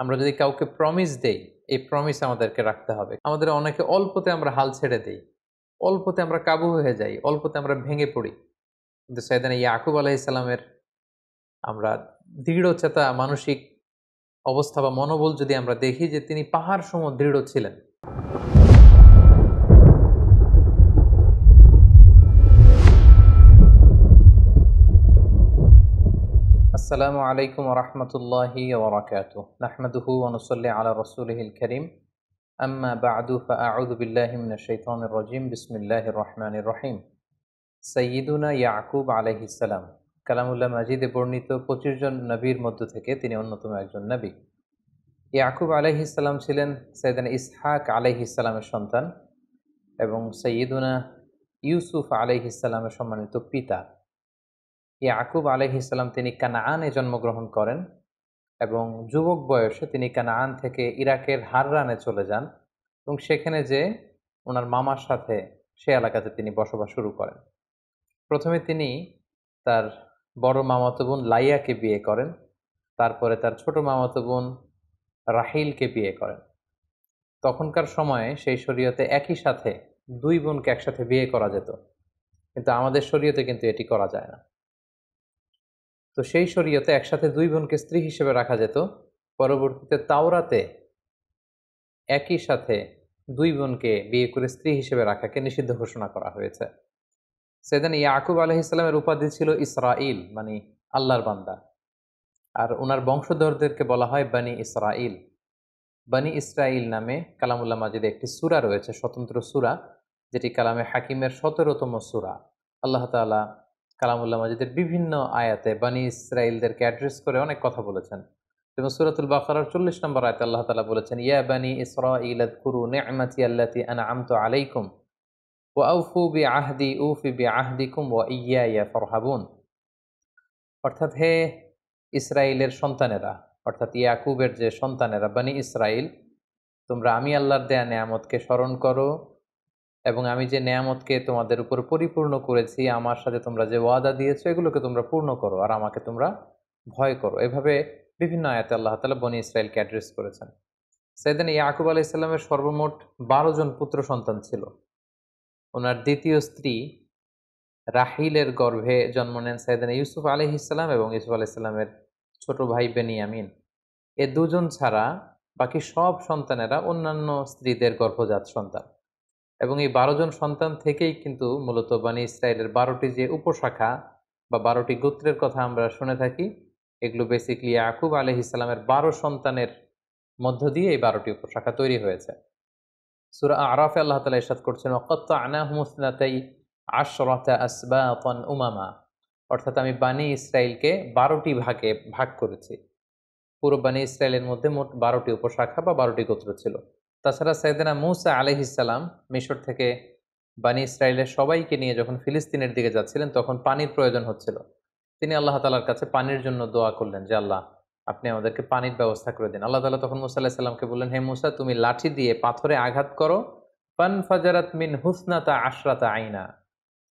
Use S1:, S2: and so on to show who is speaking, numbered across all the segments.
S1: আমরা যদি কাউকে প্রমিস দেই, এই প্রমিস আমাদেরকে রাখতে হবে। আমাদের অনেকে অল্পতে আমরা হাল ছেড়ে দেই। অল্পতে আমরা কাবু হয়ে যাই, অল্পতে আমরা ভেঙে পড়ি। কিন্তু সাইয়েদনা ইয়াকুব আলাইহিস সালামের আমরা দৃঢ়চেতা মানসিক অবস্থা বা মনোবল যদি আমরা দেখি যে তিনি পাহাড় সম দৃঢ় ছিলেন। আসসালামু আলাইকুম ওয়া রাহমাতুল্লাহি ওয়া বারাকাতুহু। নাহমাদুহু ওয়া নুসাল্লি আলা রাসূলিহিল কারীম। আম্মা বা'দু ফাআউযু বিল্লাহি মিনাশ শাইতানির রাজীম। বিসমিল্লাহির রহমানির রহিম। সাইয়্যিদুনা ইয়াকুব আলাইহিস সালাম কালামুল্লাহ মাজিদে বর্ণিত ২৫ জন নবীর মধ্য থেকে তিনি অন্যতম একজন নবী। ইয়াকুব আলাইহিস সালাম ছিলেন সাইয়েদনা ইসহাক আলাইহিস সালামের সন্তান এবং সাইয়্যিদুনা ইউসুফ আলাইহিস সালামের সম্মানিত পিতা। ইয়াকুব আলাইহিস সালাম তিনি কানাআনে জন্মগ্রহণ করেন এবং যুবক বয়সে তিনি কানাআন থেকে ইরাকের হাররানে চলে যান এবং সেখানে যেয়ে ওনার মামার সাথে সে এলাকাতে তিনি বসবাস শুরু করেন। প্রথমে তিনি তার বড় মামাতো বোন লাইয়াকে বিয়ে করেন, তারপরে তার ছোট মামাতো বোন রাহিলকে বিয়ে করেন। তখনকার সময়ে সেই শরীয়তে একই সাথে দুই বোনকে একসাথে বিয়ে করা যেত, কিন্তু আমাদের শরীয়তে কিন্তু এটি করা যায় না। তো সেই শরীয়তে একসাথে দুই বোনকে স্ত্রী হিসেবে রাখা যেত। পরবর্তীতে তাওরাতে একই সাথে দুই বোনকে বিয়ে করে স্ত্রী হিসেবে রাখাকে নিষিদ্ধ ঘোষণা করা হয়েছে। সেদিন ইয়াকুব আলাইহিস সালামের উপাধি ছিল ইসরাইল, মানে আল্লাহর বান্দা। আর ওনার বংশধরদেরকে বলা হয় বানি ইসরাইল। বানি ইসরাইল নামে কালামুল্লাহ মাজিদে একটি সূরা রয়েছে, স্বতন্ত্র সূরা, যেটি কালামে হাকিমের ১৭তম সূরা। আল্লাহ তাআলা কালামুল্লাহ মাজিদের বিভিন্ন আয়াতে বানি ইসরাইলদেরকে অ্যাড্রেস করে অনেক কথা বলেছেন। যেমন সূরাতুল বাকারার ৪০ নম্বর আয়াতে আল্লাহ তাআলা বলেছেন, ইয়া বানি ইসরাইল আযকুরু নি'মাতি আল্লাতী আন'আমতু আলাইকুম ওয়া আউফু বিআহদি উফি বিআহদিকুম ওয়া ইয়্যায়া ফারহাবুন। অর্থাৎ হে ইসরাইলের সন্তানেরা, অর্থাৎ ইয়াকুবের যে সন্তানেরা বানি ইসরাইল, তোমরা আমি আল্লাহর দেয়া নেয়ামতকে স্মরণ করো এবং আমি যে নেয়ামতকে তোমাদের উপর পরিপূর্ণ করেছি, আমার সাথে তোমরা যে ওয়াদা দিয়েছো, এগুলোকে তোমরা পূর্ণ করো আর আমাকে তোমরা ভয় করো। এভাবে বিভিন্ন আয়াতে আল্লাহ তাআলা বনি ইসরাইলকে অ্যাড্রেস করেছেন। সাইয়েদনা ইয়াকুব আলাইহিস সালামের সর্বমোট ১২ জন পুত্র সন্তান ছিল। ওনার দ্বিতীয় স্ত্রী রাহিলের গর্ভে জন্ম নেন সাইয়েদনা ইউসুফ আলাইহিস সালাম এবং ইউসুফ আলাইহিস সালামের ছোট ভাই বেনিয়ামিন। এ দুজন ছাড়া বাকি সব সন্তানেরা অন্যান্য স্ত্রীদের গর্ভজাত সন্তান। এবং এই ১২ জন সন্তান থেকেই কিন্তু মূলত বানি ইসরাইলের ১২টি যে উপশাখা বা ১২টি গোত্রের কথা আমরা শুনে থাকি, এগুলো বেসিক্যালি ইয়াকুব আলাইহিস সালামের ১২ সন্তানের মধ্য দিয়ে এই ১২টি উপশাখা তৈরি হয়েছে। সূরা আরাফে আল্লাহ তাআলা ইরশাদ করছেন, ওয়াকাত্তা'নাহুম ইসনাতাই আশরাতা আসবাতান উমামা। অর্থাৎ আমি বানি ইসরাইলকে ১২টি ভাগে ভাগ করেছি। পুরো বানি ইসরাইলের মধ্যে মোট ১২টি উপশাখা বা ১২টি গোত্র ছিল। তাছাড়া সাইয়েদনা মূসা আলাইহিস সালাম মিশর থেকে বানি ইসরাইলের সবাইকে নিয়ে যখন ফিলিস্তিনের দিকে যাচ্ছিলেন, তখন পানির প্রয়োজন হচ্ছিল। তিনি আল্লাহ তাআলার কাছে পানির জন্য দোয়া করলেন যে, আল্লাহ আপনি আমাদেরকে পানির ব্যবস্থা করে দিন। আল্লাহ তাআলা তখন মূসা আলাইহিস সালামকে বললেন, হে মূসা, তুমি লাঠি দিয়ে পাথরে আঘাত করো, ফানফাজারাত মিন হুসনাতা আশরাতা আইনা।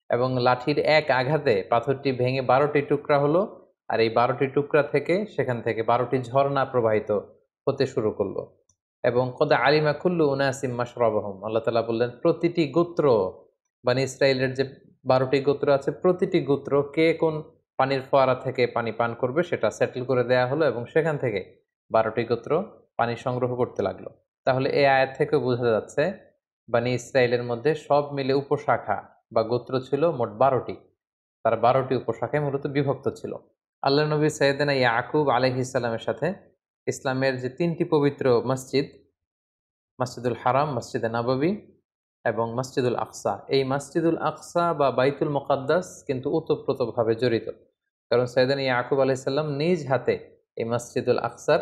S1: এবং লাঠির এক আঘাতে পাথরটি ভেঙে ১২টি টুকরা হলো, আর এই ১২টি টুকরা থেকে সেখান থেকে ১২টি ঝর্ণা প্রবাহিত হতে শুরু করলো। এবং কদ আলিমা কুল্লু উনাসিম মাশরাবাহুম, আল্লাহ তাআলা বললেন প্রতিটি গোত্র, বানি ইসরাইলের যে ১২টি গোত্র আছে, প্রতিটি গোত্র কে কোন পানির ফোয়ারা থেকে পানি পান করবে সেটা সেটেল করে দেয়া হলো এবং সেখান থেকে ১২টি গোত্র পানি সংগ্রহ করতে লাগলো। তাহলে এই আয়াত থেকে বোঝা যাচ্ছে বানি ইসরাইলের মধ্যে সব মিলে উপশাখা বা গোত্র ছিল মোট ১২টি। তারা ১২টি উপশাখায় মূলত বিভক্ত ছিল। আল্লাহর নবী সাইয়েদনা ইয়াকুব আলাইহিস সালামের সাথে ইসলামের যে ৩টি পবিত্র মসজিদ, মসজিদুল হারাম, মসজিদে নববী এবং মসজিদুল আকসা, এই মসজিদুল আকসা বা বাইতুল মুকাদ্দাস কিন্তু ওতপ্রোতভাবে জড়িত। কারণ সাইয়েদনা ইয়াকুব আলাইহিস সালাম নিজ হাতে এই মসজিদুল আকসার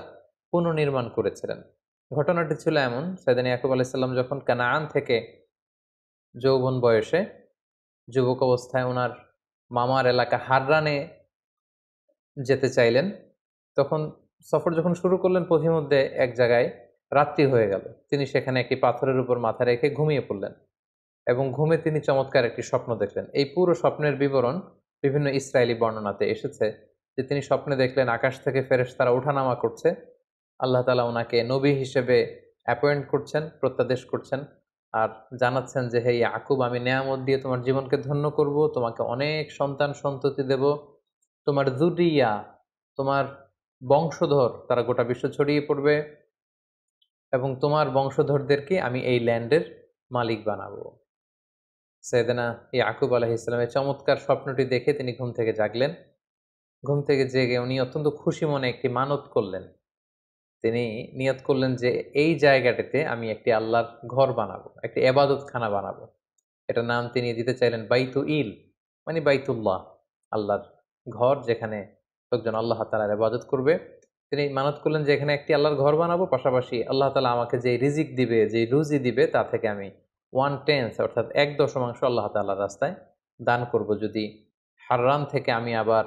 S1: পুনর্নির্মাণ করেছিলেন। ঘটনাটি ছিল এমন, সাইয়েদনা ইয়াকুব আলাইহিস সালাম যখন কানাআন থেকে যৌবন বয়সে যুবক অবস্থায় ওনার মামার এলাকা হাররানে যেতে চাইলেন, তখন সফর যখন শুরু করলেন, পথিমধ্যে এক জায়গায় রাত্রি হয়ে গেল। তিনি সেখানে একটি পাথরের উপর মাথা রেখে ঘুমিয়ে পড়লেন এবং ঘুমে তিনি চমৎকার একটি স্বপ্ন দেখলেন। এই পুরো স্বপ্নের বিবরণ বিভিন্ন ইসরায়েলি বর্ণনাতে এসেছে যে তিনি স্বপ্নে দেখলেন আকাশ থেকে ফেরেশতারা ওঠানামা করছে আল্লাহ তাআলা ওনাকে নবী হিসেবে অ্যাপয়েন্ট করছেন, প্রত্যাদেশ করছেন, আর জানাচ্ছেন যে হে ইয়াকুব, আমি নেয়ামত দিয়ে তোমার জীবনকে ধন্য করব, তোমাকে অনেক সন্তান সন্ততি দেব, তোমার যুরিয়া, তোমার বংশধর তারা গোটা বিশ্ব ছড়িয়ে পড়বে, এবং তোমার বংশধরদেরকে আমি এই ল্যান্ডের মালিক বানাবো। সাইয়েদনা ইয়াকুব আলাইহিস সালামের চমৎকার স্বপ্নটি দেখে তিনি ঘুম থেকে জাগলেন। ঘুম থেকে জেগে উনি অত্যন্ত খুশি মনে একটি মানত করলেন। তিনি নিয়ত করলেন যে এই জায়গাটিতে আমি একটি আল্লাহর ঘর বানাবো, একটি এবাদতখানা বানাবো। এটার নাম তিনি দিতে চাইলেন বাইতুইল, মানে বাইতুল্লাহ, আল্লাহর ঘর, যেখানে লোকজন আল্লাহ তাআলার ইবাদত করবে। তিনি মানত করলেন যে এখানে একটি আল্লাহর ঘর বানাবো, পাশাপাশি আল্লাহ তাআলা আমাকে যে রিজিক দিবে, যে রুজি দিবে, তা থেকে আমি 1/10 অর্থাৎ 1/10 আল্লাহ তাআলার রাস্তায় দান করব। যদি হাররান থেকে আমি আবার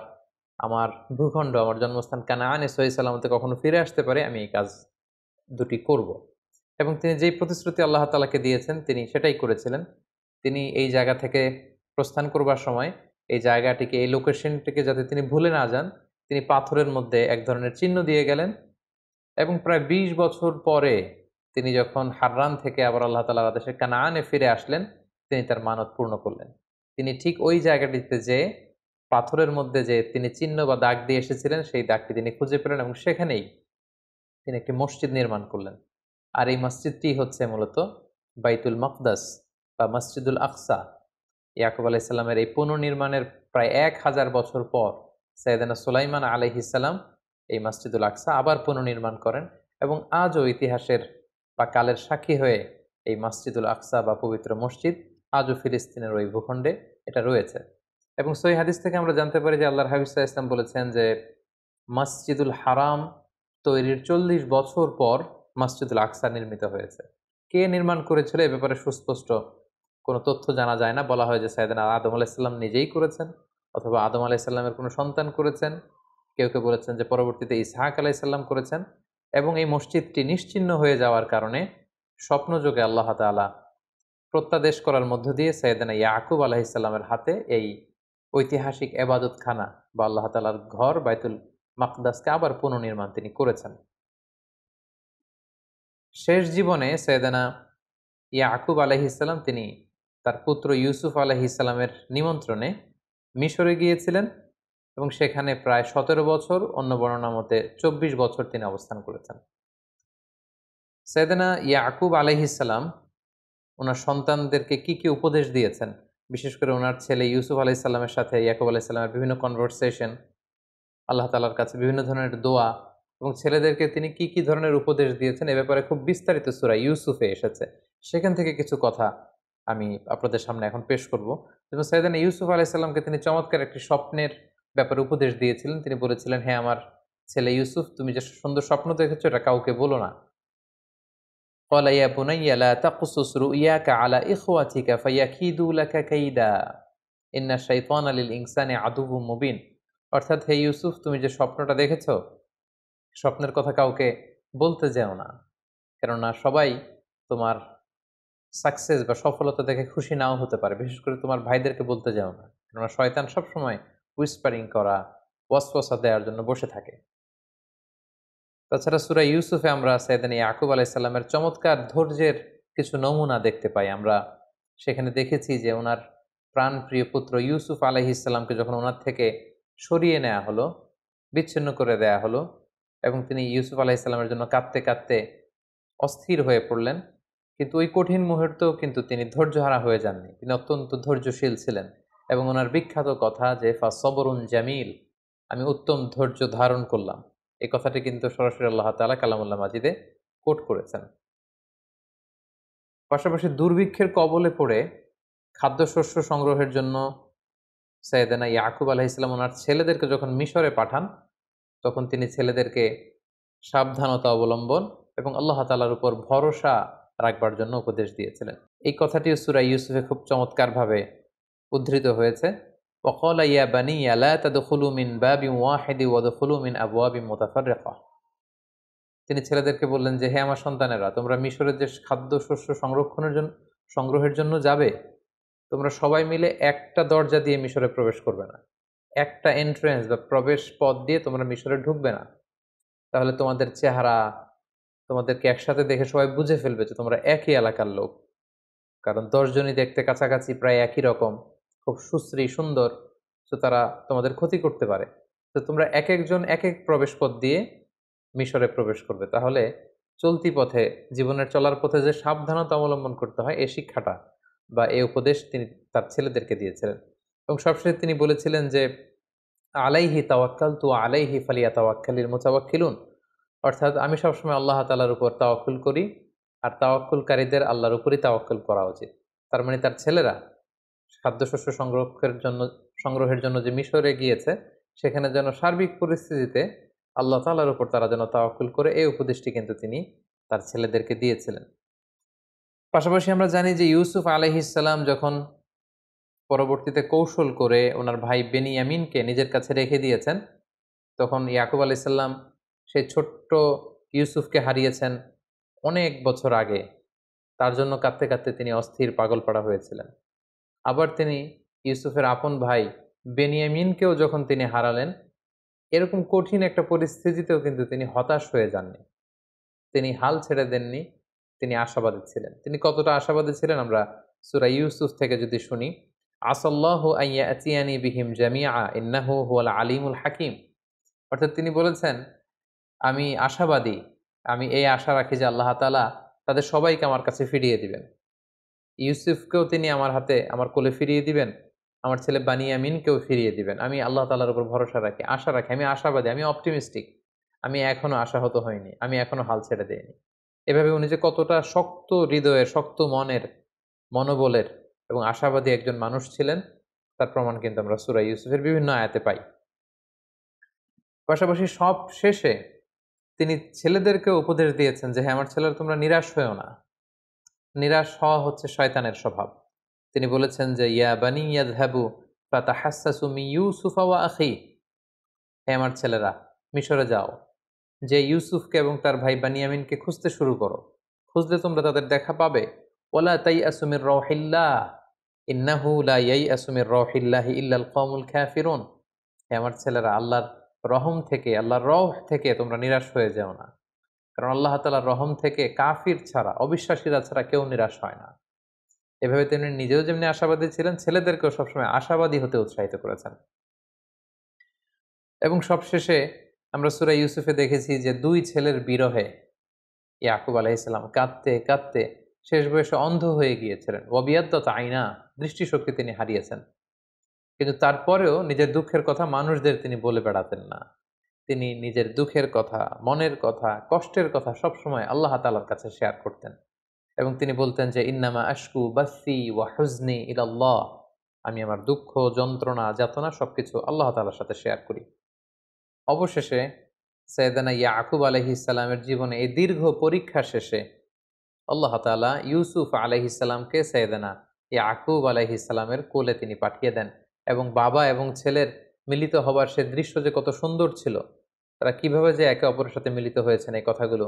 S1: আমার ভূখণ্ড, আমার জন্মস্থান কানাআনে সহি সালামতে কখনো ফিরে আসতে পারে, আমি এই কাজ দুটি করব। এবং তিনি যেই প্রতিশ্রুতি আল্লাহ তাআলাকে দিয়েছেন তিনি সেটাই করেছিলেন। তিনি এই জায়গা থেকে প্রস্থান করবার সময় এই জায়গাটিকে, এই লোকেশনটিকে যাতে তিনি ভুলে না যান, তিনি পাথরের মধ্যে এক ধরনের চিহ্ন দিয়ে গেলেন। এবং প্রায় ২০ বছর পরে তিনি যখন হাররান থেকে আবার আল্লাহ তাআলার আদেশে কানাআনে ফিরে আসলেন, তিনি তার মানত পূর্ণ করলেন। তিনি ঠিক ওই জায়গাটিতে যেয়ে পাথরের মধ্যে যে তিনি চিহ্ন বা দাগ দিয়ে এসেছিলেন, সেই দাগটি তিনি খুঁজে পেলেন এবং সেখানেই তিনি একটি মসজিদ নির্মাণ করলেন। আর এই মসজিদটি হচ্ছে মূলত বাইতুল মাকদাস বা মসজিদুল আকসা। ইয়াকুব আলাইহিস সালামের এই পুনর্নির্মাণের প্রায় ১০০০ বছর পর সাইয়েদনা সুলাইমান আলাইহিস সালাম এই মসজিদুল আকসা আবার পুনর্নির্মাণ করেন, এবং আজও ইতিহাসের বা কালের সাক্ষী হয়ে এই মসজিদুল আকসা বা পবিত্র মসজিদ আজও ফিলিস্তিনের ওই ভূখণ্ডে এটা রয়েছে। এবং সহিহ হাদিস থেকে আমরা জানতে পারি যে আল্লাহর হাবিব সাল্লাল্লাহু আলাইহি ওয়াসাল্লাম বলেছেন যে মসজিদুল হারাম তৈরির ৪০ বছর পর মসজিদুল আকসা নির্মিত হয়েছে। কে নির্মাণ করেছিল এ ব্যাপারে সুস্পষ্ট কোনো তথ্য জানা যায় না। বলা হয় যে সাইয়েদনা আদম আলাইহিস সালাম নিজেই করেছেন, অথবা আদম আলাইহিস সালামের কোনো সন্তান করেছেন। কেউ কেউ বলেছেন যে পরবর্তীতে ইসহাক আলাইহিস সালাম করেছেন। এবং এই মসজিদটি নিশ্চিহ্ন হয়ে যাওয়ার কারণে স্বপ্নযোগে আল্লাহ তাআলা প্রত্যাদেশ করার মধ্য দিয়ে সাইয়েদনা ইয়াকুব আলাইহিস সালামের হাতে এই ঐতিহাসিক এবাদতখানা বা আল্লাহ তাআলার ঘর বাইতুল মাকদাসকে আবার পুনর্নির্মাণ তিনি করেছেন। শেষ জীবনে সাইয়েদনা ইয়াকুব আলাইহিস সালাম তিনি তার পুত্র ইউসুফ আলাইহিস সালামের নিমন্ত্রণে মিশরে গিয়েছিলেন, এবং সেখানে প্রায় ১৭ বছর, অন্য বর্ণনা মতে ২৪ বছর তিনি অবস্থান করেছেন। সাইয়েদনা ইয়াকুব আলাইহিস সালাম ওনার সন্তানদেরকে কি কি উপদেশ দিয়েছেন, বিশেষ করে ওনার ছেলে ইউসুফ আলাইহিস সালামের সাথে ইয়াকুব আলাইহিস সালামের বিভিন্ন কনভারসেশন, আল্লাহ তাআলার কাছে বিভিন্ন ধরনের দোয়া, এবং ছেলেদেরকে তিনি কি কি ধরনের উপদেশ দিয়েছেন এ ব্যাপারে খুব বিস্তারিত সূরা ইউসুফে এসেছে। সেখান থেকে কিছু কথা আমি আপনাদের সামনে এখন পেশ করব। যেমন সাইয়েদনা ইউসুফ আলাইহিস সালামকে তিনি চমৎকার একটি স্বপ্নের ব্যাপারে উপদেশ দিয়েছিলেন। তিনি বলেছিলেন, হে আমার ছেলে ইউসুফ, তুমি যে সুন্দর স্বপ্ন দেখেছো এটা কাউকে বলো না। قال يا بني لا تقصص رؤياك على إخوتك فيكيدوا لك كيدا إن الشيطان للإنسان عدو مبين। অর্থাৎ হে ইউসুফ, তুমি যে স্বপ্নটা দেখেছো, স্বপ্নের কথা কাউকে বলতে যেও না, কেননা সবাই তোমার সাকসেস বা সফলতা দেখে খুশি নাও হতে পারে। বিশেষ করে তোমার ভাইদেরকে বলতে যেও না, কেননা শয়তান সবসময় হুইসপারিং করা, ওয়াসওয়াসা দেওয়ার জন্য বসে থাকে। তাছাড়া সূরা ইউসুফে আমরা সাইয়েদনা ইয়াকুব আলাইহিস সালামের চমৎকার ধৈর্যের কিছু নমুনা দেখতে পাই। আমরা সেখানে দেখেছি যে ওনার প্রাণপ্রিয় পুত্র ইউসুফ আলাইহিস সালামকে যখন ওনার থেকে সরিয়ে নেওয়া হলো, বিচ্ছিন্ন করে দেয়া হলো, এবং তিনি ইউসুফ আলাইহিস সালামের জন্য কাঁদতে কাঁদতে অস্থির হয়ে পড়লেন, কিন্তু ওই কঠিন মুহূর্তেও কিন্তু তিনি ধৈর্যহারা হয়ে যাননি। তিনি অত্যন্ত ধৈর্যশীল ছিলেন, এবং ওনার বিখ্যাত কথা যে ফাসবরুন জামিল, আমি উত্তম ধৈর্য ধারণ করলাম, এই কথাটি কিন্তু সরাসরি আল্লাহ তাআলা কালামুল্লাহ মাজিদে কোট করেছেন। পাশাপাশি দুর্ভিক্ষের কবলে পড়ে খাদ্যশস্য সংগ্রহের জন্য সাইয়েদনা ইয়াকুব আলাইহিস সালাম ওনার ছেলেদেরকে যখন মিশরে পাঠান, তখন তিনি ছেলেদেরকে সাবধানতা অবলম্বন এবং আল্লাহ তাআলার উপর ভরসা রাখবার জন্য উপদেশ দিয়েছিলেন। এই কথাটিও সূরা ইউসুফে খুব চমৎকারভাবে উদ্ধৃত হয়েছে। وقال يا بني لا تدخلوا من باب واحد وادخلوا من أبواب متفرقة। তিনি ছেলেদেরকে বললেন যে, হে আমার সন্তানেরা, তোমরা মিশরের যে খাদ্যশস্য সংগ্রহের জন্য যাবে, তোমরা সবাই মিলে একটা দরজা দিয়ে মিশরে প্রবেশ করবে না। একটা এন্ট্রেন্স বা প্রবেশ পথ দিয়ে তোমরা মিশরে ঢুকবে না। তাহলে তোমাদের চেহারা, তোমাদেরকে একসাথে দেখে সবাই বুঝে ফেলবে যে তোমরা একই এলাকার লোক। কারণ 10 জনই দেখতে কাছাকাছি প্রায় একই রকম, খুব সুশ্রী সুন্দর। তো তারা তোমাদের ক্ষতি করতে পারে। তো তোমরা এক একজন এক এক প্রবেশ পথ দিয়ে মিশরে প্রবেশ করবে। তাহলে চলতি পথে, জীবনের চলার পথে যে সাবধানতা অবলম্বন করতে হয়, এই শিক্ষাটা বা এই উপদেশ তিনি তার ছেলেদেরকে দিয়েছিলেন। এবং সবশেষে তিনি বলেছিলেন যে আলাইহি তাওয়াক্কালতু আলাইহি ফালিয়াতাওয়াক্কালিল মুতাওয়াক্কিলুন। অর্থাৎ আমি সবসময় আল্লাহ তাআলার উপর তাওয়াক্কুল করি, আর তাওয়াক্কুলকারীদের আল্লাহর উপরই তাওয়াক্কুল করা উচিত। তার মানে তার ছেলেরা খাদ্যশস্য সংগ্রহের জন্য যে মিশরে গিয়েছে, সেখানে যেন সার্বিক পরিস্থিতিতে আল্লাহ তাআলার উপর তারা যেন তাওয়াক্কুল করে, এই উপদেশটি কিন্তু তিনি তার ছেলেদেরকে দিয়েছিলেন। পাশাপাশি আমরা জানি যে ইউসুফ আলাইহিস সালাম যখন পরবর্তীতে কৌশল করে ওনার ভাই বেনিয়ামিনকে নিজের কাছে রেখে দিয়েছেন, তখন ইয়াকুব আলাইহিস সালাম সেই ছোট্ট ইউসুফকে হারিয়েছেন অনেক বছর আগে। তার জন্য কাঁদতে কাঁদতে তিনি অস্থির পাগলপাড়া হয়েছিলেন। আবার তিনি ইউসুফের আপন ভাই বেনিয়ামিনকেও যখন তিনি হারালেন, এরকম কঠিন একটা পরিস্থিতিতেও কিন্তু তিনি হতাশ হয়ে যাননি। তিনি হাল ছেড়ে দেননি, তিনি আশাবাদী ছিলেন। তিনি কতটা আশাবাদী ছিলেন আমরা সূরা ইউসুফ থেকে যদি শুনি, আসাল্লাহু আইয়াতিয়ানি বিহিম জামিআ ইন্নাহু হুয়াল আলিমুল হাকিম। অর্থাৎ তিনি বলেছেন, আমি আশাবাদী, আমি এই আশা রাখি যে আল্লাহ তাআলা তাদের সবাইকে আমার কাছে ফিরিয়ে দিবেন। ইউসুফকেও তিনি আমার হাতে, আমার কোলে ফিরিয়ে দিবেন, আমার ছেলে বানিয়ামিনকেও ফিরিয়ে দিবেন। আমি আল্লাহ তাআলার উপর ভরসা রাখি, আশা রাখি, আমি আশাবাদী, আমি অপটিমিস্টিক। আমি এখনো আশাহত হইনি, আমি এখনো হাল ছেড়ে দেইনি। এভাবে উনি যে কতটা শক্ত হৃদয়ের, শক্ত মনের, মনোবলের এবং আশাবাদী একজন মানুষ ছিলেন, তার প্রমাণ কিন্তু আমরা সূরা ইউসুফের বিভিন্ন আয়াতে পাই। পাশাপাশি সব শেষে তিনি ছেলেদেরকেও উপদেশ দিয়েছেন যে, হ্যাঁ আমার ছেলেরা তোমরা নিরাশ হইও না। নিরাশ হওয়া হচ্ছে শয়তানের স্বভাব। তিনি বলেছেন যে, ইয়া বানি ইয়াযহাবু ফাতাহাসসাসু মিন ইউসুফা ওয়া আখি। হে আমার ছেলেরা, মিশরে যাও, যে ইউসুফকে এবং তার ভাই বানিয়ামিনকে খুঁজতে শুরু করো। খুঁজলে তোমরা তাদের দেখা পাবে। ওয়ালা তাইয়াসু মির রাউহিল্লাহ ইন্নাহু লা ইয়াইয়াসু মির রাউহিল্লাহি ইল্লাল কওমুল কাফিরুন। হে আমার ছেলেরা, আল্লাহর রহম থেকে, আল্লাহর রহ থেকে তোমরা নিরাশ হয়ে যেও না। কারণ আল্লাহ তাআলার রহম থেকে কাফির ছাড়া, অবিশ্বাসীরা ছাড়া কেউ নিরাশ হয় না। এভাবে তিনি নিজেও যেমনি আশাবাদী ছিলেন, ছেলেদেরকেও সবসময় আশাবাদী হতে উৎসাহিত করেছেন। এবং সবশেষে আমরা সূরা ইউসুফে দেখেছি যে ২ ছেলের বিরহে ইয়াকুব আলাইহিস সালাম কাঁদতে কাঁদতে শেষ বয়সে অন্ধ হয়ে গিয়েছিলেন। ওয়াবিয়াদ্দাত আইনা, দৃষ্টিশক্তি তিনি হারিয়েছেন। কিন্তু তারপরেও নিজের দুঃখের কথা মানুষদের তিনি বলে বেড়াতেন না। তিনি নিজের দুঃখের কথা, মনের কথা, কষ্টের কথা সবসময় আল্লাহ তাআলার কাছে শেয়ার করতেন। এবং তিনি বলতেন যে, ইন্নামা আশকু বাসি ওয়া হুজনি ইলাল্লাহ। আমি আমার দুঃখ, যন্ত্রণা, যাতনা সবকিছু আল্লাহ তাআলার সাথে শেয়ার করি। অবশেষে সাইয়েদানা ইয়াকুব আলাইহিস সালামের জীবনে এই দীর্ঘ পরীক্ষা শেষে আল্লাহ তাআলা ইউসুফ আলাইহিস সালামকে সাইয়েদানা ইয়াকুব আলাইহিস সালামের কোলে তিনি পাঠিয়ে দেন। এবং বাবা এবং ছেলের মিলিত হবার সে দৃশ্য যে কত সুন্দর ছিল, তারা কিভাবে যে একে অপরের সাথে মিলিত হয়েছেন, এই কথাগুলো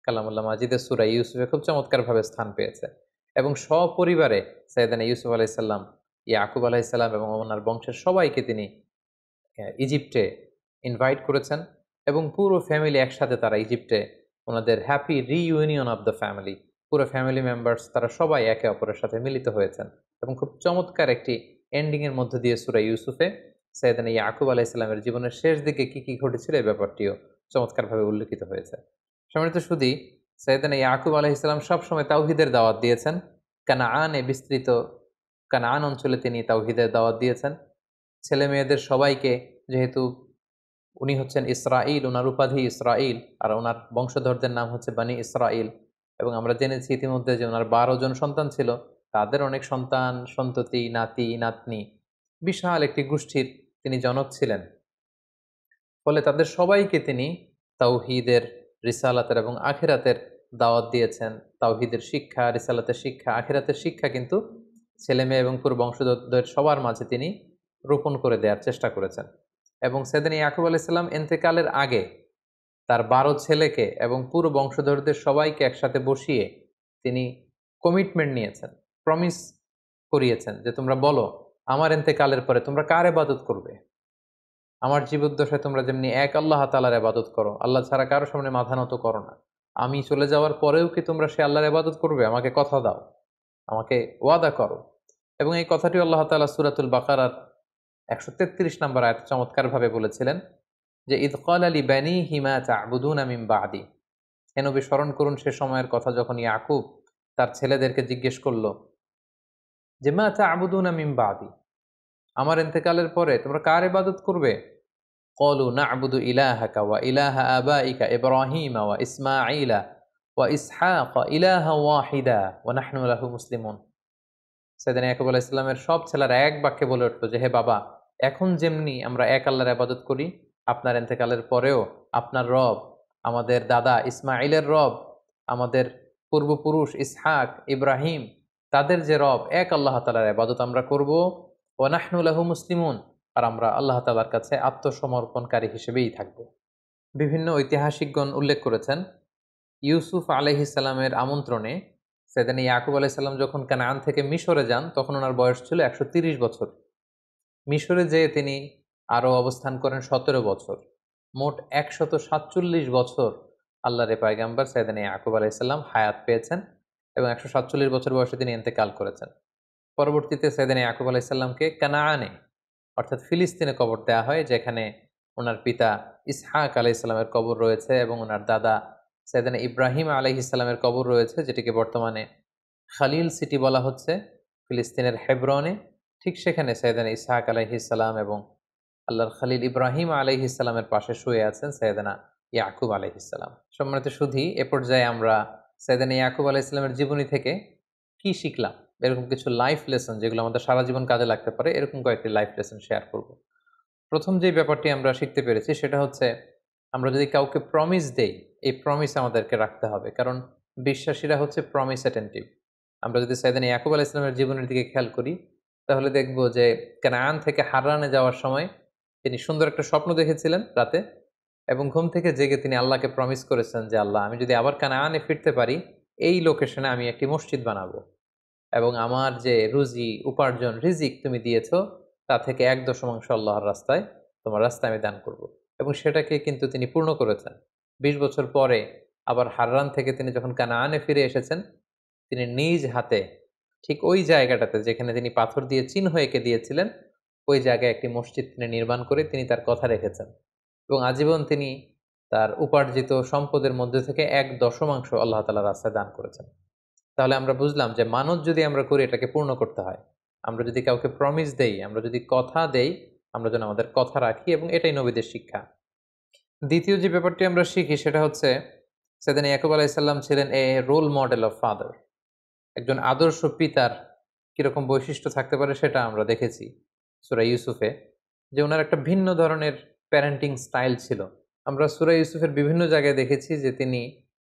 S1: কালামুল্লাহ মাজিদের সূরা ইউসুফে খুব চমৎকারভাবে স্থান পেয়েছে। এবং সপরিবারে সাইয়েদানা ইউসুফ আলাইহিস সালাম, ইয়াকুব আলাইহিস সালাম এবং ওনার বংশের সবাইকে তিনি ইজিপ্টে ইনভাইট করেছেন। এবং পুরো ফ্যামিলি একসাথে তারা ইজিপ্টে ওনাদের happy reunion of the family, পুরো ফ্যামিলি মেম্বার্স তারা সবাই একে অপরের সাথে মিলিত হয়েছেন। এবং খুব চমৎকার একটি এন্ডিংয়ের মধ্য দিয়ে সূরা ইউসুফে সাইয়েদানা ইয়াকুব আলাইহিস সালামের জীবনের শেষ দিকে কি কি ঘটেছিল এই ব্যাপারটিও চমৎকারভাবে উল্লেখিত হয়েছে। সম্মানিত সুধী, সাইয়েদানা ইয়াকুব আলাইহিস সালাম সবসময় তাওহীদের দাওয়াত দিয়েছেন। কানাআনে বিস্তৃত কানাআন অঞ্চলে তিনি তাওহীদের দাওয়াত দিয়েছেন। ছেলে মেয়েদের সবাইকে, যেহেতু উনি হচ্ছেন ইসরাঈল, উনার উপাধি ইসরাঈল, আর উনার বংশধরদের নাম হচ্ছে বানি ইসরাঈল। এবং আমরা জেনেছি ইতিমধ্যে যে উনার ১২ জন সন্তান ছিল, তাদের অনেক সন্তান, সন্ততি, নাতি, নাতনি, বিশাল একটি গোষ্ঠীর তিনি জনক ছিলেন। ফলে তাদের সবাইকে তিনি তাওহীদের, রিসালাতের এবং আখিরাতের দাওয়াত দিয়েছেন। তাওহীদের শিক্ষা, রিসালাতের শিক্ষা, আখিরাতের শিক্ষা কিন্তু ছেলেমেয়ে এবং পুরো বংশধরদের সবার মাঝে তিনি রোপণ করে দেওয়ার চেষ্টা করেছেন। এবং সেদিন ইয়াকুব আলাইহিস সালাম ইন্তেকালের আগে তার ১২ ছেলেকে এবং পুরো বংশধরদের সবাইকে একসাথে বসিয়ে তিনি কমিটমেন্ট নিয়েছেন, প্রমিস করিয়েছেন যে তোমরা বলো আমার ইন্তেকালের পরে তোমরা কার ইবাদত করবে। আমার জীবদ্দশায় তোমরা যেমনি এক আল্লাহ তাআলার ইবাদত করো, আল্লাহ ছাড়া কারো সামনে মাথা নত করো না, আমি চলে যাওয়ার পরেও কি তোমরা সে আল্লাহর ইবাদত করবে? আমাকে কথা দাও, আমাকে ওয়াদা করো। এবং এই কথাটি আল্লাহ তাআলা সূরাতুল বাকারার ১৩৩ নম্বর আয়াতে চমৎকারভাবে বলেছিলেন যে, ইয ক্বালা লিবানিহি মা তা'বুদুনা মিন বা'দি। হে নবী, স্মরণ করুন সে সময়ের কথা যখন ইয়াকুব তার ছেলেদেরকে জিজ্ঞেস করল যে, মা তা'বুদুনা মিন বা'দি, আমার ইন্তেকালের পরে তোমরা কার ইবাদত করবে? ক্বালু না'বুদু ইলাহাকা ওয়া ইলাহা আবাইকা ইব্রাহিমা ওয়া ইসমাঈলা ওয়া ইসহাকা ইলাহা ওয়াহিদা ওয়া নাহনু লাহু মুসলিমুন। সাইয়েদনা ইয়াকুব আলাইহিস সালামের সব ছেলেরা এক বাক্যে বলে উঠল যে, হে বাবা, এখন যেমনি আমরা এক আল্লাহর ইবাদত করি, আপনার ইন্তেকালের পরেও আপনার রব, আমাদের দাদা ইসমাঈলের রব, আমাদের পূর্বপুরুষ ইসহাক, ইব্রাহিম, তাদের যে রব, এক আল্লাহ তাআলার ইবাদত আমরা করব। ওয়া নাহনু লাহু মুসলিমুন, আর আমরা আল্লাহ তাআলার কাছে আত্মসমর্পণকারী হিসেবেই থাকব। বিভিন্ন ঐতিহাসিকগণ উল্লেখ করেছেন, ইউসুফ আলাইহিস সালামের আমন্ত্রণে সাইয়েদনা ইয়াকুব আলাইহিস সালাম যখন কানান থেকে মিশরে যান, তখন ওনার বয়স ছিল ১৩০ বছর। মিশরে যেয়ে তিনি আরও অবস্থান করেন ১৭ বছর। মোট ১৪৭ বছর আল্লাহর পয়গম্বর সাইয়েদনা ইয়াকুব আলাইহিস সালাম হায়াত পেয়েছেন এবং ১৪৭ বছর বয়সে তিনি ইন্তেকাল করেছেন। পরবর্তীতে সাইয়েদনা ইয়াকুব আলাইহিস সালামকে কানাআনে অর্থাৎ ফিলিস্তিনে কবর দেয়া হয়, যেখানে ওনার পিতা ইসহাক আলাইহিস সালামের কবর রয়েছে এবং ওনার দাদা সাইয়েদনা ইব্রাহিম আলাইহিস সালামের কবর রয়েছে, যেটিকে বর্তমানে খালিল সিটি বলা হচ্ছে ফিলিস্তিনের হেব্রনে। ঠিক সেখানে সাইয়েদনা ইসহাক আলাইহিস সালাম এবং আল্লাহর খালিল ইব্রাহিম আলাইহিস সালামের পাশে শুয়ে আছেন সাইয়েদনা ইয়াকুব আলাইহিস সালাম। সম্মানিত সুধী, এ পর্যায়ে আমরা সাইয়েদনা ইয়াকুব আলাইহিস সালামের জীবনী থেকে কি শিখলাম, এরকম কিছু লাইফ লেসন যেগুলো আমাদের সারা জীবন কাজে লাগতে পারে, এরকম কয়েকটি লাইফ লেসন শেয়ার করব। প্রথম যে ব্যাপারটি আমরা শিখতে পেরেছি সেটা হচ্ছে, আমরা যদি কাউকে প্রমিস দেই, এই প্রমিস আমাদেরকে রাখতে হবে, কারণ বিশ্বাসীরা হচ্ছে প্রমিস অ্যাটেন্টিভ। আমরা যদি সাইয়েদনা ইয়াকুব আলাইহিস সালামের জীবনের দিকে খেয়াল করি, তাহলে দেখব যে কানান থেকে হারানে যাওয়ার সময় তিনি সুন্দর একটা স্বপ্ন দেখেছিলেন রাতে, এবং ঘুম থেকে জেগে তিনি আল্লাহকে প্রমিস করেছেন যে, আল্লাহ, আমি যদি আবার কানানে ফিরতে পারি, এই লোকেশনে আমি একটি মসজিদ বানাবো এবং আমার যে রুজি উপার্জন রিজিক তুমি দিয়েছ, তা থেকে ১/১০ আল্লাহর রাস্তায়, তোমার রাস্তায় আমি দান করব। এবং সেটাকে কিন্তু তিনি পূর্ণ করেছেন। ২০ বছর পরে আবার হাররান থেকে তিনি যখন কানানে ফিরে এসেছেন, তিনি নিজ হাতে ঠিক ওই জায়গাটাতে যেখানে তিনি পাথর দিয়ে চিহ্ন এঁকে দিয়েছিলেন, ওই জায়গায় একটি মসজিদ তিনি নির্মাণ করে তিনি তার কথা রেখেছেন এবং আজীবন তিনি তার উপার্জিত সম্পদের মধ্যে থেকে ১/১০ আল্লাহ তাআলার রাস্তায় দান করেছেন। তাহলে আমরা বুঝলাম যে মানত যদি আমরা করি, এটাকে পূর্ণ করতে হয়। আমরা যদি কাউকে প্রমিস দেই, আমরা যদি কথা দেই, আমরা যেন আমাদের কথা রাখি, এবং এটাই নবীদের শিক্ষা। দ্বিতীয় যে ব্যাপারটি আমরা শিখি সেটা হচ্ছে, সাইয়েদনা ইয়াকুব আলাইহিস সালাম ছিলেন এ রোল মডেল অফ ফাদার। একজন আদর্শ পিতার কিরকম বৈশিষ্ট্য থাকতে পারে সেটা আমরা দেখেছি সূরা ইউসুফে, যে ওনার একটা ভিন্ন ধরনের প্যারেন্টিং স্টাইল ছিল। আমরা সূরা ইউসুফের বিভিন্ন জায়গায় দেখেছি যে তিনি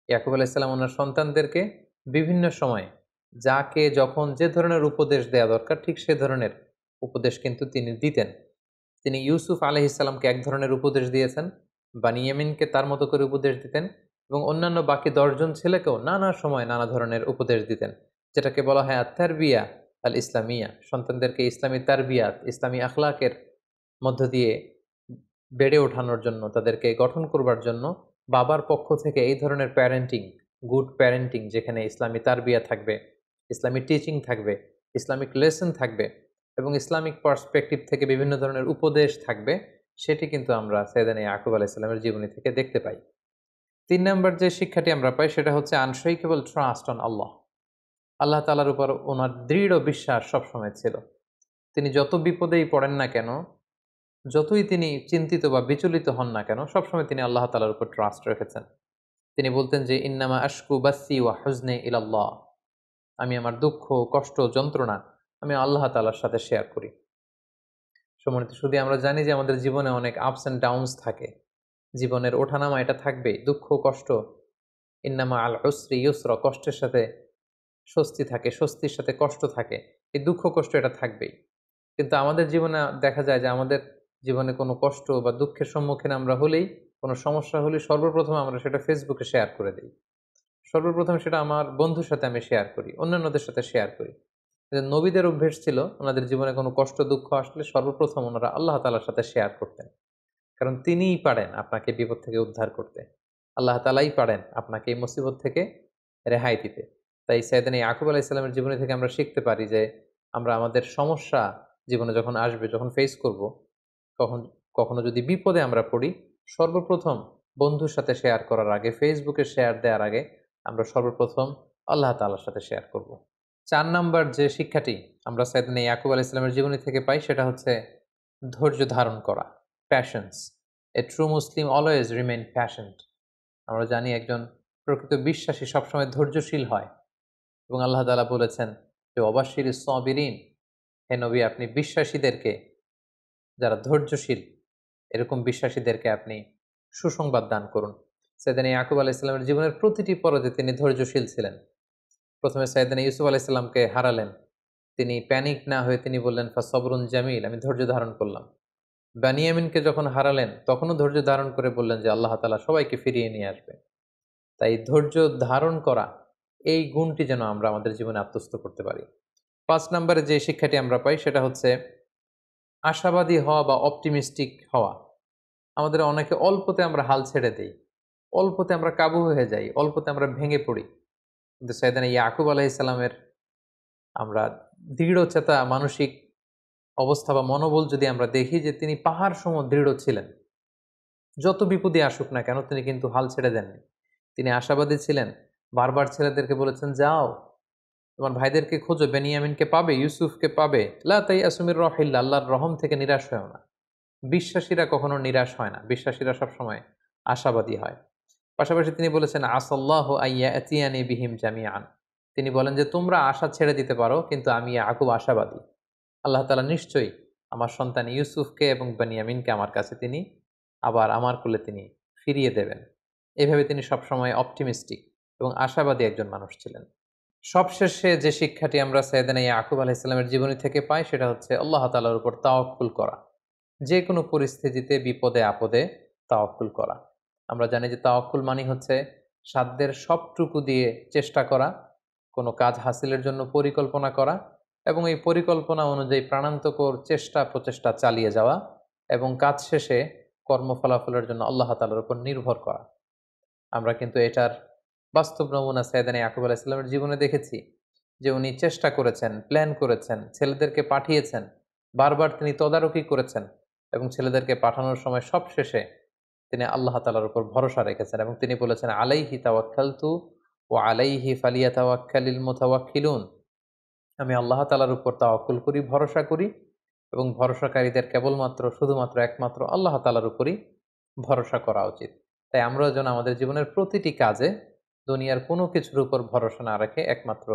S1: ইয়াকুব আলাইহিস সালাম ওনার সন্তানদেরকে বিভিন্ন সময়ে যাকে যখন যে ধরনের উপদেশ দেয়া দরকার, ঠিক সে ধরনের উপদেশ কিন্তু তিনি দিতেন। তিনি ইউসুফ আলাইহিস সালামকে এক ধরনের উপদেশ দিয়েছেন, বানিয়ামিনকে তার মতো করে উপদেশ দিতেন, এবং অন্যান্য বাকি ১০ জন ছেলেকেও নানা সময় নানা ধরনের উপদেশ দিতেন, যেটাকে বলা হয় আত-তারবিয়া আল ইসলামিয়া। সন্তানদেরকে ইসলামী তারবিয়াত, ইসলামী আখলাকের মধ্য দিয়ে বেড়ে ওঠানোর জন্য, তাদেরকে গঠন করবার জন্য বাবার পক্ষ থেকে এই ধরনের প্যারেন্টিং, গুড প্যারেন্টিং, যেখানে ইসলামী তারবিয়া থাকবে, ইসলামী টিচিং থাকবে, ইসলামিক লেসন থাকবে এবং ইসলামিক পার্সপেক্টিভ থেকে বিভিন্ন ধরনের উপদেশ থাকবে, সেটি কিন্তু আমরা সাইয়েদনা ইয়াকুব আলাইহিস সালামের জীবনী থেকে দেখতে পাই। ৩ নাম্বার যে শিক্ষাটি আমরা পাই সেটা হচ্ছে আনশেকেবল ট্রাস্ট অন আল্লাহ। আল্লাহ তাআলার উপর ওনার দৃঢ় বিশ্বাস সবসময় ছিল। তিনি যত বিপদেই পড়েন না কেন, যতই তিনি চিন্তিত বা বিচলিত হন না কেন, সবসময় তিনি আল্লাহ তাআলার উপর ট্রাস্ট রেখেছেন। তিনি বলতেন যে, ইন্নামা আশকু বাসি ওয়া হুজনি ইলাল্লাহ, আমি আমার দুঃখ, কষ্ট, যন্ত্রণা আমি আল্লাহ তাআলার সাথে শেয়ার করি। সম্মানিত সুধী, আমরা জানি যে আমাদের জীবনে অনেক আপস অ্যান্ড ডাউনস থাকে, জীবনের ওঠানামা এটা থাকবেই, দুঃখ কষ্ট। ইন্নামা আল উসরি ইউসরা, কষ্টের সাথে স্বস্তি থাকে, স্বস্তির সাথে কষ্ট থাকে, এই দুঃখ কষ্ট এটা থাকবেই। কিন্তু আমাদের জীবনে দেখা যায় যে আমাদের জীবনে কোনো কষ্ট বা দুঃখের সম্মুখীন আমরা হলেই, কোনো সমস্যা হলেই সর্বপ্রথম আমরা সেটা ফেসবুকে শেয়ার করে দিই। সর্বপ্রথম সেটা আমার বন্ধুর সাথে আমি শেয়ার করি, অন্যান্যদের সাথে শেয়ার করি। নবীদের অভ্যেস ছিল, ওনাদের জীবনে কোনো কষ্ট দুঃখ আসলে সর্বপ্রথম ওনারা আল্লাহ তাআলার সাথে শেয়ার করতেন। কারণ তিনিই পারেন আপনাকে বিপদ থেকে উদ্ধার করতে। আল্লাহ তাআলাই পারেন আপনাকে এই মুসিবত থেকে রেহাই দিতে। তাই সাইয়েদনা ইয়াকুব আলাইহিস সালামের জীবনী থেকে আমরা শিখতে পারি যে আমরা আমাদের সমস্যা জীবনে যখন আসবে, যখন ফেস করব, কখন কখনো যদি বিপদে আমরা পড়ি, সর্বপ্রথম বন্ধুর সাথে শেয়ার করার আগে, ফেসবুকে শেয়ার দেওয়ার আগে আমরা সর্বপ্রথম আল্লাহ তাআলার সাথে শেয়ার করব। ৪ নাম্বার যে শিক্ষাটি আমরা সাইয়েদনা ইয়াকুব আলাইহিস সালামের জীবনী থেকে পাই সেটা হচ্ছে ধৈর্য ধারণ করা, patience. A true Muslim always remain patient. আমরা জানি একজন প্রকৃত বিশ্বাসী সবসময় ধৈর্যশীল হয় এবং আল্লাহ তাআলা বলেছেন যে ওয়াবাশশিরিস সাবিরিন, হে নবী আপনি বিশ্বাসীদেরকে, যারা ধৈর্যশীল এরকম বিশ্বাসীদেরকে আপনি সুসংবাদ দান করুন। সাইয়েদনা ইয়াকুব আলাইহিস সালামের জীবনের প্রতিটি পর্যায়ে তিনি ধৈর্যশীল ছিলেন। প্রথমে সাইয়েদনা ইউসুফ আলাইহিস সালামকে হারালেন। তিনি প্যানিক না হয়ে তিনি বললেন ফাসবরুন জামিল, আমি ধৈর্য ধারণ করলাম। বানিয়ামিনকে যখন হারালেন তখনও ধৈর্য ধারণ করে বললেন যে আল্লাহ তাআলা সবাইকে ফিরিয়ে নিয়ে আসবে। তাই ধৈর্য ধারণ করা, এই গুণটি যেন আমরা আমাদের জীবনে আত্মস্থ করতে পারি। ৫ নম্বরে যে শিক্ষাটি আমরা পাই সেটা হচ্ছে আশাবাদী হওয়া বা অপটিমিস্টিক হওয়া। আমাদের অনেকে অল্পতে আমরা হাল ছেড়ে দেই, অল্পতে আমরা কাবু হয়ে যাই, অল্পতে আমরা ভেঙে পড়ি। কিন্তু সাইয়েদনা ইয়াকুব আলাইহিস সালামের আমরা দৃঢ়চেতা মানসিক অবস্থা বা মনোবল যদি আমরা দেখি যে তিনি পাহাড় সম দৃঢ় ছিলেন। যত বিপদই আসুক না কেন তিনি কিন্তু হাল ছেড়ে দেননি। তিনি আশাবাদী ছিলেন। বারবার ছেলেদেরকে বলেছেন, যাও তোমার ভাইদেরকে খোঁজো, বেনিয়ামিনকে পাবে, ইউসুফকে পাবে। লা তাইয়াসু মির রাহিল্লাহ, আল্লাহর রহম থেকে নিরাশ হয়ো না। বিশ্বাসীরা কখনো নিরাশ হয় না, বিশ্বাসীরা সবসময় আশাবাদী হয়। পাশাপাশি তিনি বলেছেন আসাল্লাহু আইয়াতিয়ানি বিহিম জামিআন। তিনি বলেন যে তোমরা আশা ছেড়ে দিতে পারো কিন্তু আমি ইয়াকুব আশাবাদী। আল্লাহ তাআলা নিশ্চয়ই আমার সন্তান ইউসুফকে এবং বেনিয়ামিনকে আমার কাছে তিনি আবার আমার কোলে তিনি ফিরিয়ে দেবেন। এভাবে তিনি সবসময় অপটিমিস্টিক এবং আশাবাদী একজন মানুষ ছিলেন। সবশেষে যে শিক্ষাটি আমরা সাইয়েদনা ইয়াকুব আলাইহিস সালামের জীবনী থেকে পাই সেটা হচ্ছে আল্লাহ তাআলার উপর তাওয়াক্কুল করা। যে কোনো পরিস্থিতিতে বিপদে আপদে তাওয়াক্কুল করা। আমরা জানি যে তাওয়াক্কুল মানে হচ্ছে সাধ্যের সবটুকু দিয়ে চেষ্টা করা, কোনো কাজ হাসিলের জন্য পরিকল্পনা করা এবং এই পরিকল্পনা অনুযায়ী প্রাণান্তকর চেষ্টা প্রচেষ্টা চালিয়ে যাওয়া এবং কাজ শেষে কর্মফলাফলের জন্য আল্লাহ তাআলার উপর নির্ভর করা। আমরা কিন্তু এটার বাস্তব নমুনা সাইয়েদনা ইয়াকুব আলাইহিস সালামের জীবনে দেখেছি যে উনি চেষ্টা করেছেন, প্ল্যান করেছেন, ছেলেদেরকে পাঠিয়েছেন, বারবার তিনি তদারকি করেছেন এবং ছেলেদেরকে পাঠানোর সময় সবশেষে তিনি আল্লাহ তাআলার উপর ভরসা রেখেছেন এবং তিনি বলেছেন আলাইহি তাওয়াক্কালতু ওয়া আলাইহি ফালিয়াতাওয়াক্কালিল মুতাওয়াক্কিলুন। আমি আল্লাহ তাআলার উপর তাওয়াক্কুল করি, ভরসা করি এবং ভরসাকারীদের কেবলমাত্র শুধুমাত্র একমাত্র আল্লাহ তাআলার উপরই ভরসা করা উচিত। তাই আমরা যেন আমাদের জীবনের প্রতিটি কাজে দুনিয়ার কোনো কিছুর উপর ভরসা না রেখে একমাত্র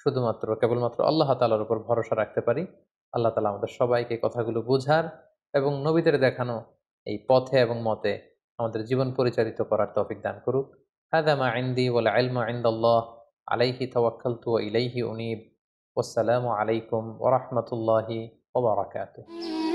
S1: শুধুমাত্র কেবলমাত্র আল্লাহ তাআলার উপর ভরসা রাখতে পারি। আল্লাহ তাআলা আমাদের সবাইকে কথাগুলো বোঝার এবং নবীদের দেখানো এই পথে এবং মতে আমাদের জীবন পরিচালিত করার তৌফিক দান করুক। হাযা মা ইনদি ওয়াল ইলমু ইনদাল্লাহ আলাইহি তাওয়াক্কালতু ওয়া ইলাইহি উনীব। ওয়াসসালামু আলাইকুম ওয়া রাহমাতুল্লাহি ওয়া বারাকাতুহু।